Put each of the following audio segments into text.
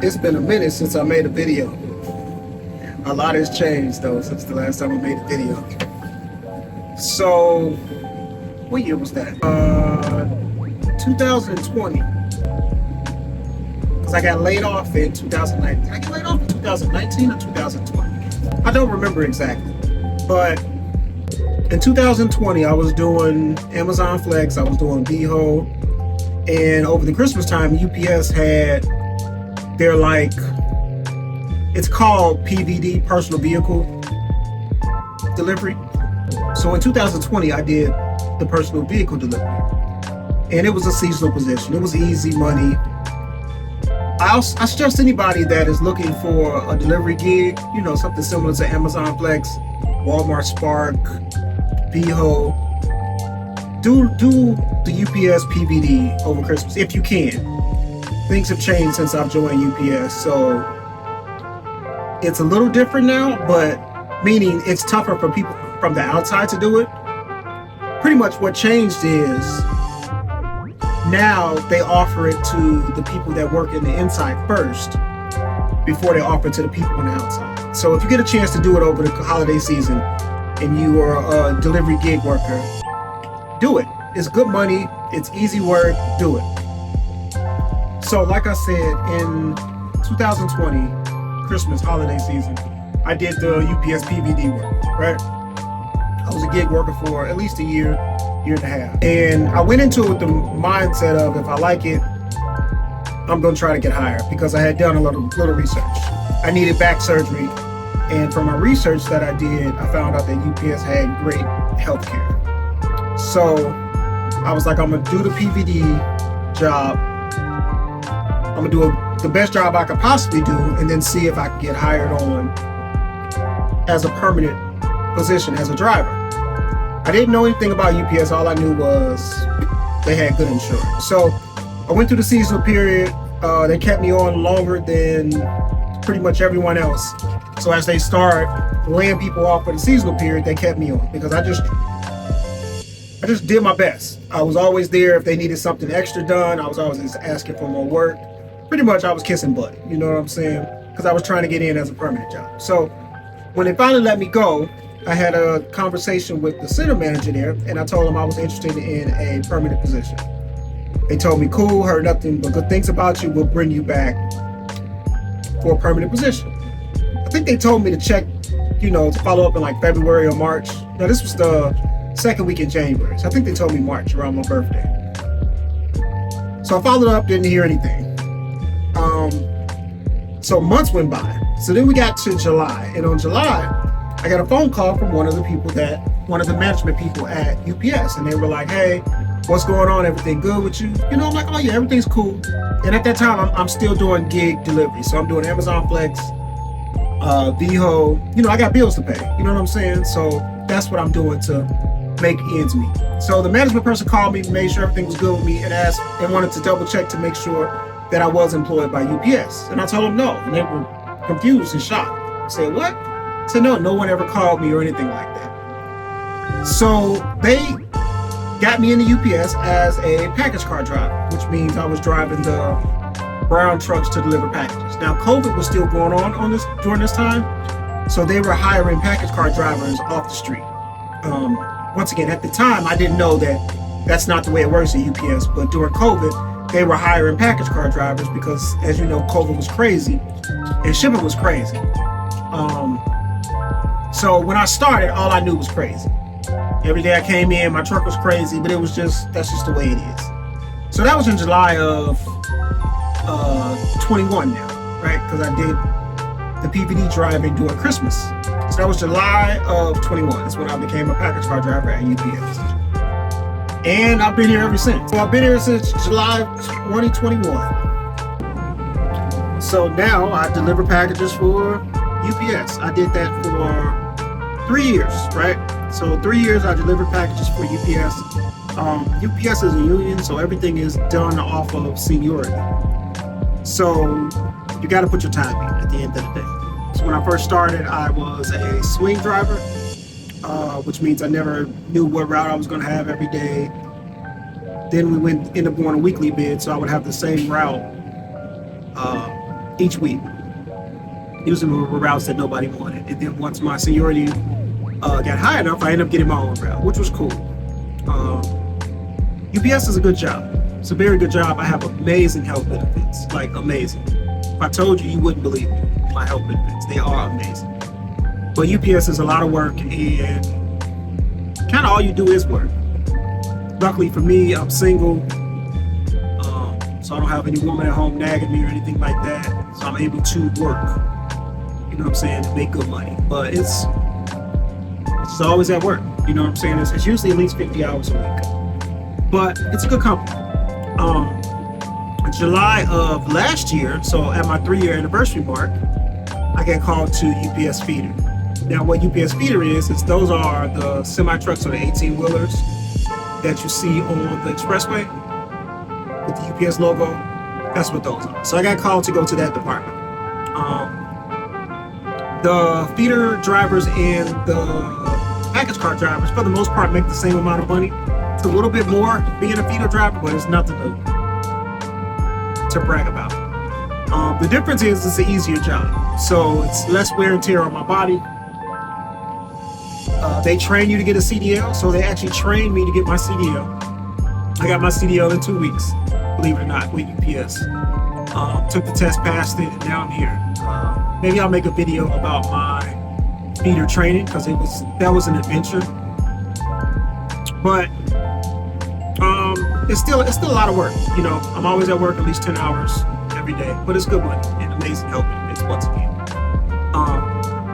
It's been a minute since I made a video. A lot has changed though since the last time I made a video. So, what year was that? 2020. Because I got laid off in 2019. Did I get laid off in 2019 or 2020? I don't remember exactly. But in 2020, I was doing Amazon Flex, I was doing Veho, and over the Christmas time, UPS had their it's called PVD, personal vehicle delivery. So in 2020, I did the personal vehicle delivery, and it was a seasonal position. It was easy money. I suggest anybody that is looking for a delivery gig, something similar to Amazon Flex, Walmart Spark, Veho, do the UPS PVD over Christmas if you can. Things have changed since I've joined UPS, so it's a little different now, but meaning it's tougher for people from the outside to do it. Pretty much what changed is now they offer it to the people that work in the inside first before they offer it to the people on the outside. So if you get a chance to do it over the holiday season and you are a delivery gig worker, do it. It's good money, it's easy work, do it. So like I said, in 2020, Christmas holiday season, I did the UPS PVD work, right? I was a gig worker for at least a year and a half. And I went into it with the mindset of, if I like it, I'm gonna try to get hired, because I had done a little research. I needed back surgery, and from my research that I did, I found out that UPS had great healthcare. So I was like, I'm gonna do the PVD job. I'm gonna do the best job I could possibly do, and then see if I can get hired on as a permanent position as a driver. I didn't know anything about UPS. All I knew was they had good insurance. So I went through the seasonal period. They kept me on longer than pretty much everyone else. So as they start laying people off for the seasonal period, they kept me on, because I just did my best. I was always there if they needed something extra done. I was always asking for more work. Pretty much I was kissing butt, you know what I'm saying? Because I was trying to get in as a permanent job. So when they finally let me go, I had a conversation with the center manager there, and I told him I was interested in a permanent position. They told me, cool, heard nothing but good things about you, we'll bring you back for a permanent position. I think they told me to check, to follow up in February or March. No, this was the second week in January. So I think they told me March, around my birthday. So I followed up, didn't hear anything. So months went by. So then we got to July, and on July, I got a phone call from one of the management people at UPS, and they were like, hey, what's going on? Everything good with you? I'm like, oh yeah, everything's cool. And at that time, I'm still doing gig delivery. So I'm doing Amazon Flex, Veho, I got bills to pay. You know what I'm saying? So that's what I'm doing to make ends meet. So the management person called me, made sure everything was good with me, and asked and wanted to double check to make sure that I was employed by UPS. And I told them no, and they were confused and shocked. I said, what? I said, no one ever called me or anything like that. So they got me into UPS as a package car driver, which means I was driving the brown trucks to deliver packages. Now, COVID was still going on during this time, so they were hiring package car drivers off the street. Once again, at the time, I didn't know that that's not the way it works at UPS, but during COVID, they were hiring package car drivers because, as you know, COVID was crazy and shipping was crazy. So when I started, all I knew was crazy. Every day I came in, my truck was crazy, but that's just the way it is. So that was in July of 21 now, right? Because I did the PVD driving during Christmas. So that was July of 21. That's when I became a package car driver at UPS. And I've been here ever since. So I've been here since July 2021. So now I deliver packages for UPS. I did that for 3 years, right? So 3 years I delivered packages for UPS. UPS is a union, so everything is done off of seniority. So you got to put your time in at the end of the day. So when I first started, I was a swing driver. Which means I never knew what route I was going to have every day. Then we ended up going a weekly bid, so I would have the same route each week, using routes that nobody wanted. And then once my seniority got high enough, I ended up getting my own route, which was cool. UPS is a good job. It's a very good job. I have amazing health benefits, like amazing. If I told you, you wouldn't believe me. My health benefits, they are amazing. But UPS is a lot of work, and kind of all you do is work. Luckily for me, I'm single, so I don't have any woman at home nagging me or anything like that. So I'm able to work, you know what I'm saying, to make good money. But it's always at work, you know what I'm saying? It's usually at least 50 hours a week. But it's a good company. In July of last year, so at my 3-year anniversary mark, I got called to UPS Feeder. Now, what UPS Feeder is those are the semi-trucks or the 18-wheelers that you see on the expressway with the UPS logo. That's what those are. So I got called to go to that department. The feeder drivers and the package car drivers, for the most part, make the same amount of money. It's a little bit more being a feeder driver, but it's nothing to brag about. The difference is it's an easier job, so it's less wear and tear on my body. They train you to get a CDL, so they actually trained me to get my CDL. I got my CDL in 2 weeks, believe it or not, with UPS. Took the test, passed it, and now I'm here. Maybe I'll make a video about my feeder training, because that was an adventure. But it's still a lot of work. You know, I'm always at work at least 10 hours every day, but it's good money and amazing help benefits once again.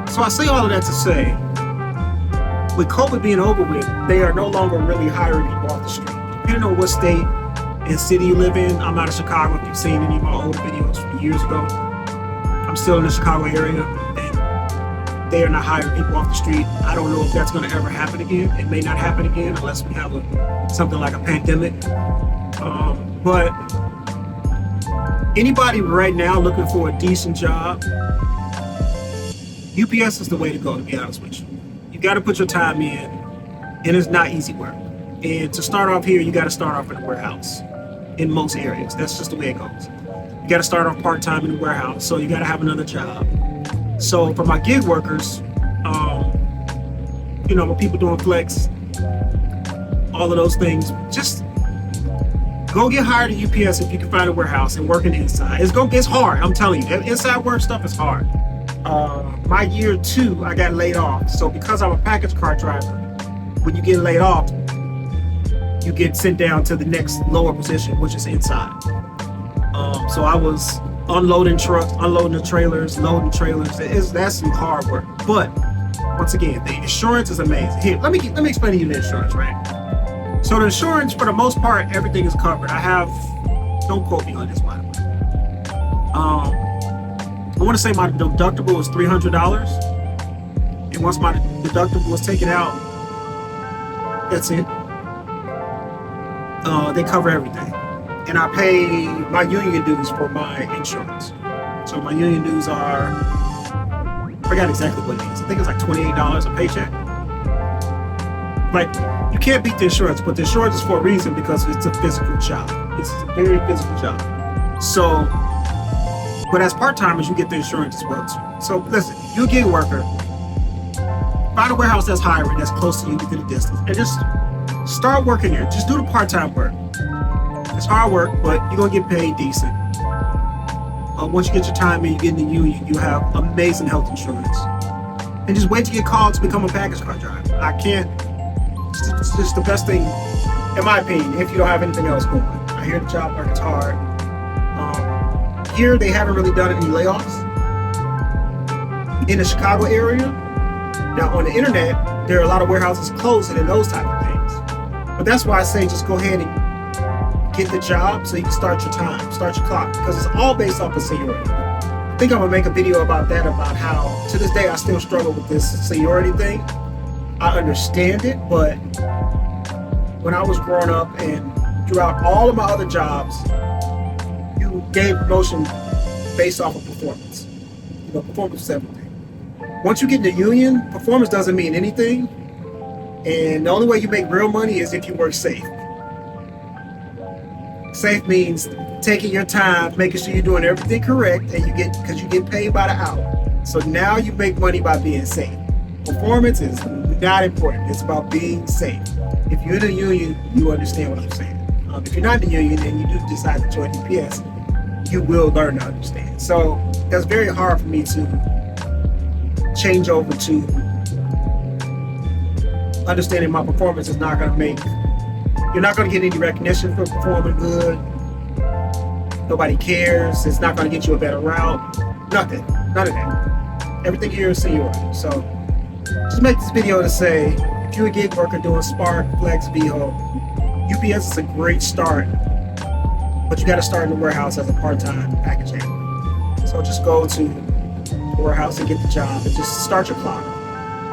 So I say all of that to say, with COVID being over with, they are no longer really hiring people off the street. Depending on what state and city you live in, I'm out of Chicago. If you've seen any of my old videos from years ago, I'm still in the Chicago area, and they are not hiring people off the street. I don't know if that's going to ever happen again. It may not happen again unless we have something like a pandemic. But anybody right now looking for a decent job, UPS is the way to go, to be honest with you. You got to put your time in, and it's not easy work. And to start off here, you got to start off in a warehouse in most areas. That's just the way it goes. You got to start off part-time in the warehouse, so you got to have another job. So for my gig workers, you know, with people doing flex, all of those things, just go get hired at UPS if you can find a warehouse and working inside. It's hard, I'm telling you. That inside work stuff is hard. My year 2, I got laid off. So because I'm a package car driver, when you get laid off, you get sent down to the next lower position, which is inside. So I was unloading trucks, unloading the trailers, loading trailers. That's some hard work. But once again, the insurance is amazing. Here, let me explain to you the insurance, right? So the insurance, for the most part, everything is covered. Don't quote me on this, by the way. I want to say my deductible was $300, and once my deductible was taken out, that's it. They cover everything, and I pay my union dues for my insurance. So my union dues are, I forgot exactly what it is. I think it's like $28 a paycheck. Like, you can't beat the insurance, but the insurance is for a reason, because it's a physical job. It's a very physical job. So, but as part-timers, you get the insurance as well too. So listen, you're a gig worker, find a warehouse that's hiring, that's close to you within a distance, and just start working there. Just do the part-time work. It's hard work, but you're gonna get paid decent. Once you get your time in, you get in the union, you have amazing health insurance. And just wait to get called to become a package car driver. It's just the best thing, in my opinion, if you don't have anything else going. I hear the job market's hard. Here, they haven't really done any layoffs in the Chicago area. Now, on the internet, there are a lot of warehouses closing and those type of things. But that's why I say just go ahead and get the job so you can start your time, start your clock, because it's all based off of seniority. I think I'm gonna make a video about that, about how to this day I still struggle with this seniority thing. I understand it, but when I was growing up and throughout all of my other jobs, you gain promotion based off of performance. You know, performance is everything. Once you get in the union, performance doesn't mean anything, and the only way you make real money is if you work safe. Safe means taking your time, making sure you're doing everything correct, and because you get paid by the hour. So now you make money by being safe. Performance is not important. It's about being safe. If you're in a union, you understand what I'm saying. If you're not in the union and you do decide to join DPS, you will learn to understand. So that's very hard for me to change over to understanding my performance is not going to make, you're not going to get any recognition for performing good. Nobody cares. It's not going to get you a better route. Nothing. None of that. Everything here is seniority. So just make this video to say, if you're a gig worker doing Spark, Flex, VHO, UPS is a great start, but you got to start in the warehouse as a part-time package handler. So just go to the warehouse and get the job and just start your clock.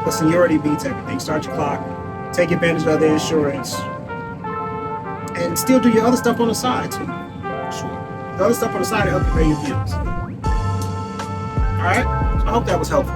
But seniority beats everything. Start your clock, take advantage of the insurance, and still do your other stuff on the side too. Sure. The other stuff on the side to help you pay your bills. All right? So I hope that was helpful.